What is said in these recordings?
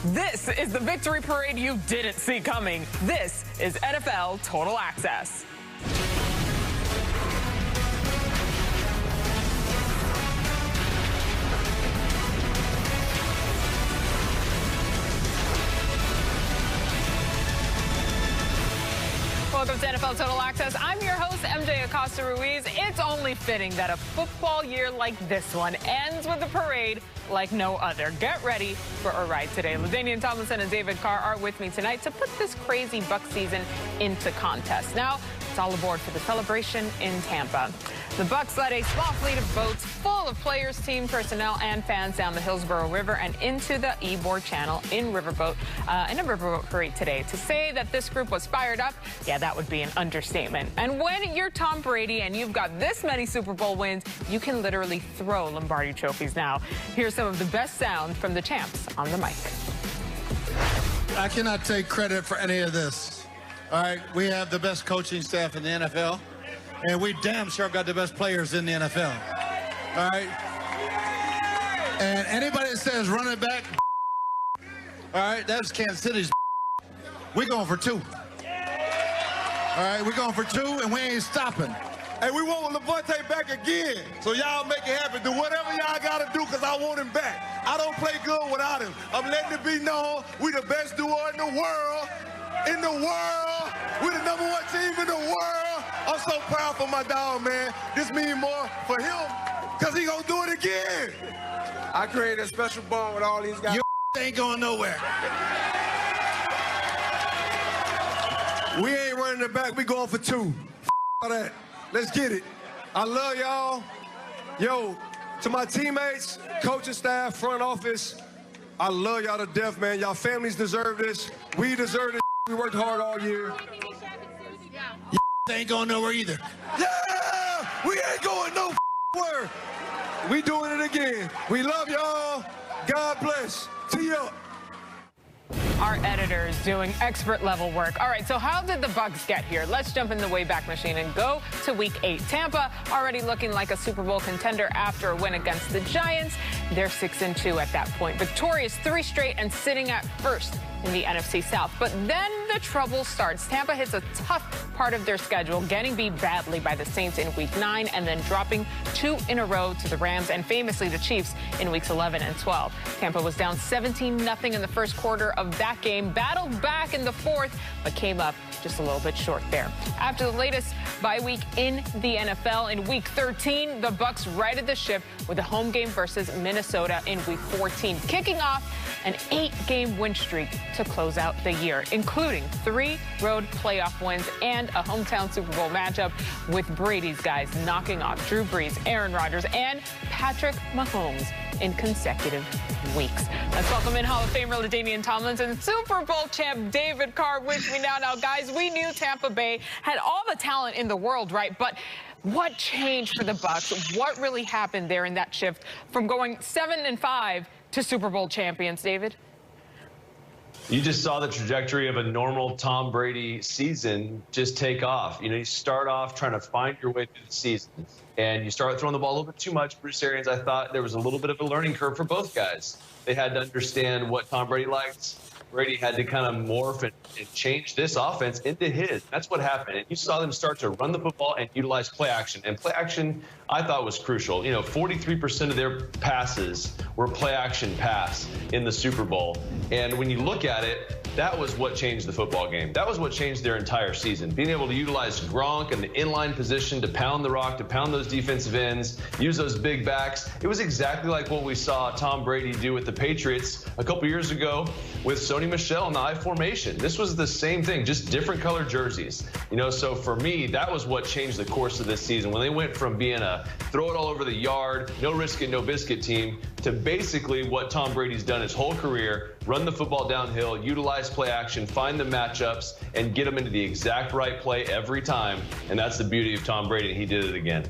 This is the victory parade you didn't see coming. This is NFL Total Access. Welcome to NFL Total Access. I'm your host, MJ Acosta-Ruiz. It's only fitting that a football year like this one ends with a parade like no other. Get ready for a ride today. LaDainian Tomlinson and David Carr are with me tonight to put this crazy Bucs season into context. Now, it's all aboard for the celebration in Tampa. The Bucs led a small fleet of boats full of players, team personnel, and fans down the Hillsborough River and into the Ybor Channel in a riverboat parade today. To say that this group was fired up, yeah, that would be an understatement. And when you're Tom Brady and you've got this many Super Bowl wins, you can literally throw Lombardi trophies now. Here's some of the best sound from the champs on the mic. I cannot take credit for any of this. All right, we have the best coaching staff in the NFL, and we damn sure got the best players in the NFL. All right? And anybody that says run it back, all right, that's Kansas City's. We're going for 2. All right, we're going for 2, and we ain't stopping. Hey, we want Levante back again. So y'all make it happen. Do whatever y'all got to do because I want him back. I don't play good without him. I'm letting it be known we the best duo in the world. In the world. We're the #1 team in the world. I'm so proud for my dog, man. This means more for him because he going to do it again. I created a special bond with all these guys. Your ain't going nowhere. We ain't running it back. We going for 2. All that. Let's get it. I love y'all. Yo, to my teammates, coaching staff, front office, I love y'all to death, man. Y'all families deserve this. We deserve this. We worked hard all year. They ain't going nowhere either. Yeah! We ain't going nowhere. We doing it again. We love y'all. God bless. Tee up. Our editor is doing expert level work. All right, so how did the Bucs get here? Let's jump in the Wayback Machine and go to Week 8. Tampa already looking like a Super Bowl contender after a win against the Giants. They're 6-2 at that point. Victorious 3 straight and sitting at first in the NFC South. But then the trouble starts. Tampa hits a tough part of their schedule, getting beat badly by the Saints in Week 9 and then dropping 2 in a row to the Rams and famously the Chiefs in Weeks 11 and 12. Tampa was down 17-0 in the first quarter of that game, battled back in the fourth, but came up just a little bit short there. After the latest bye week in the NFL, in Week 13, the Bucs righted the ship with a home game versus Minnesota in Week 14, kicking off an 8-game win streak to close out the year, including 3 road playoff wins and a hometown Super Bowl matchup with Brady's guys knocking off Drew Brees, Aaron Rodgers, and Patrick Mahomes in consecutive weeks. Let's welcome in Hall of Famer LaDainian Tomlinson, Super Bowl champ David Carr with me now. Now, guys, we knew Tampa Bay had all the talent in the world, right? But what changed for the Bucs? What really happened there in that shift from going 7-5 to Super Bowl champions, David? You just saw the trajectory of a normal Tom Brady season just take off. You know, you start off trying to find your way through the season, and you start throwing the ball a little bit too much. Bruce Arians, I thought there was a little bit of a learning curve for both guys. They had to understand what Tom Brady liked. Brady had to kind of morph and change this offense into his. That's what happened. And you saw them start to run the football and utilize play action. And play action, I thought, was crucial. You know, 43% of their passes were play action pass in the Super Bowl. And when you look at it, that was what changed the football game. That was what changed their entire season. Being able to utilize Gronk in the inline position to pound the rock, to pound those defensive ends, use those big backs. It was exactly like what we saw Tom Brady do with the Patriots a couple years ago with Sony Michel in the I formation. This was the same thing, just different color jerseys. You know, so for me, that was what changed the course of this season. When they went from being a throw it all over the yard, no risk it, no biscuit team, to basically what Tom Brady's done his whole career, run the football downhill, utilize play action, find the matchups, and get them into the exact right play every time. And that's the beauty of Tom Brady, and he did it again.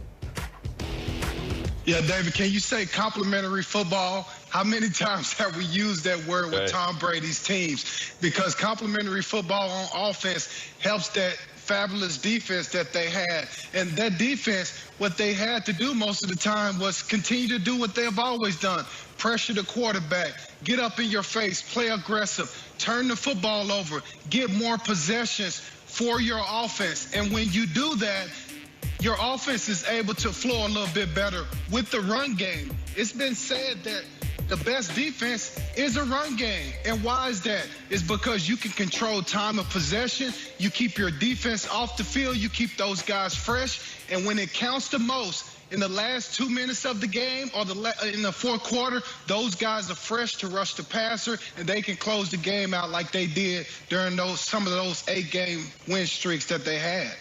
Yeah, David, can you say complimentary football? How many times have we used that word with Tom Brady's teams? Because complimentary football on offense helps that fabulous defense that they had. And that defense, what they had to do most of the time was continue to do what they have always done. Pressure the quarterback, get up in your face, play aggressive, turn the football over, get more possessions for your offense. And when you do that, your offense is able to flow a little bit better with the run game. It's been said that the best defense is a run game. And why is that? It's because you can control time of possession. You keep your defense off the field. You keep those guys fresh. And when it counts the most, in the last 2 minutes of the game or in the fourth quarter, those guys are fresh to rush the passer, and they can close the game out like they did during some of those 8-game win streaks that they had.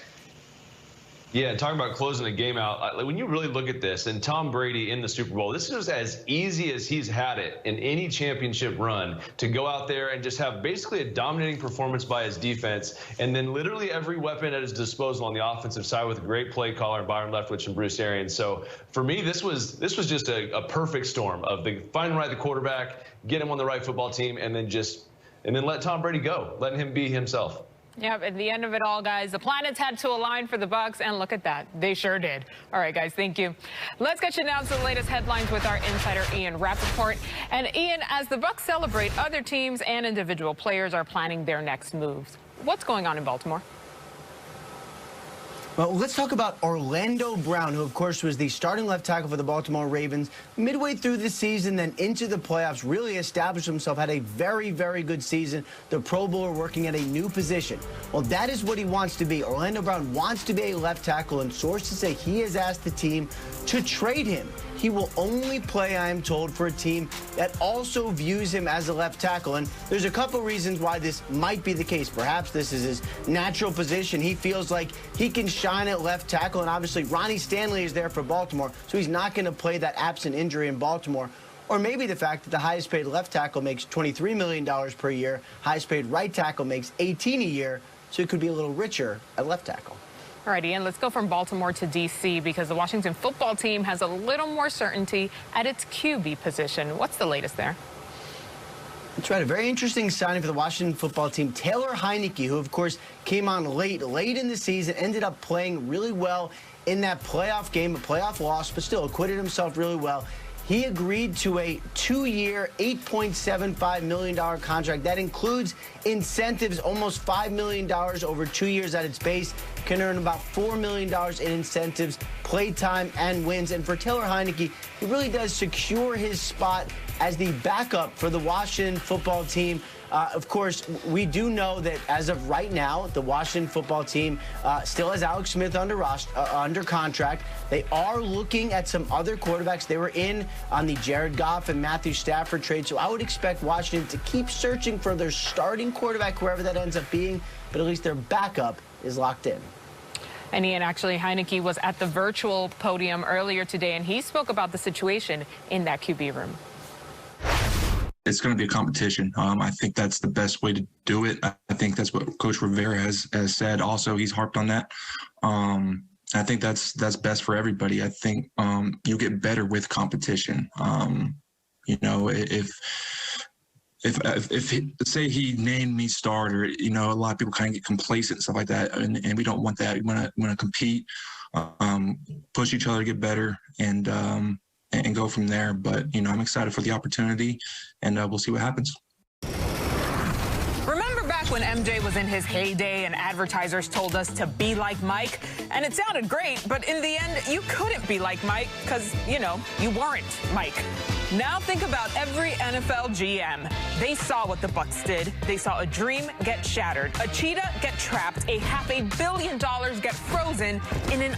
Yeah, talking about closing the game out, when you really look at this, and Tom Brady in the Super Bowl, this is as easy as he's had it in any championship run to go out there and just have basically a dominating performance by his defense, and then literally every weapon at his disposal on the offensive side with a great play caller, Byron Leftwich and Bruce Arians. So for me, this was just a perfect storm of finding the quarterback, get him on the right football team, and then let Tom Brady go, letting him be himself. Yeah, at the end of it all, guys, the planets had to align for the Bucs, and look at that. They sure did. All right, guys, thank you. Let's get you now to the latest headlines with our insider, Ian Rappaport. And, Ian, as the Bucs celebrate, other teams and individual players are planning their next moves. What's going on in Baltimore? Well, let's talk about Orlando Brown, who, of course, was the starting left tackle for the Baltimore Ravens midway through the season, then into the playoffs, really established himself, had a very, very good season. The Pro Bowler working at a new position. Well, that is what he wants to be. Orlando Brown wants to be a left tackle, and sources say he has asked the team to trade him. He will only play, I am told, for a team that also views him as a left tackle. And there's a couple reasons why this might be the case. Perhaps this is his natural position. He feels like he can shine at left tackle. And obviously, Ronnie Stanley is there for Baltimore, so he's not going to play that absent injury in Baltimore. Or maybe the fact that the highest paid left tackle makes $23 million per year, highest paid right tackle makes $18 a year, so it could be a little richer at left tackle. All right, Ian, let's go from Baltimore to D.C. because the Washington football team has a little more certainty at its QB position. What's the latest there? That's right. A very interesting signing for the Washington football team. Taylor Heineke, who, of course, came on late in the season, ended up playing really well in that playoff game, a playoff loss, but still acquitted himself really well. He agreed to a 2-year, $8.75 million contract. That includes incentives, almost $5 million over 2 years at its base. Can earn about $4 million in incentives, playtime, and wins. And for Taylor Heineke, he really does secure his spot as the backup for the Washington football team. Of course, we do know that as of right now, the Washington football team still has Alex Smith under contract. They are looking at some other quarterbacks. They were in on the Jared Goff and Matthew Stafford trade, so I would expect Washington to keep searching for their starting quarterback, whoever that ends up being, but at least their backup is locked in. And Ian, actually, Heineke was at the virtual podium earlier today, and he spoke about the situation in that QB room. It's going to be a competition. I think that's the best way to do it. I think that's what Coach Rivera has said. Also, he's harped on that. I think that's best for everybody. I think you get better with competition. You know, if say he named me starter, you know, a lot of people kind of get complacent and stuff like that, and we don't want that. We want to compete, push each other to get better, and go from there. But, you know, I'm excited for the opportunity, and we'll see what happens. Remember back when MJ was in his heyday and advertisers told us to be like Mike? And it sounded great, but in the end, you couldn't be like Mike because, you know, you weren't Mike. Now think about every NFL GM. They saw what the Bucs did. They saw a dream get shattered, a cheetah get trapped, a $500 million get frozen in an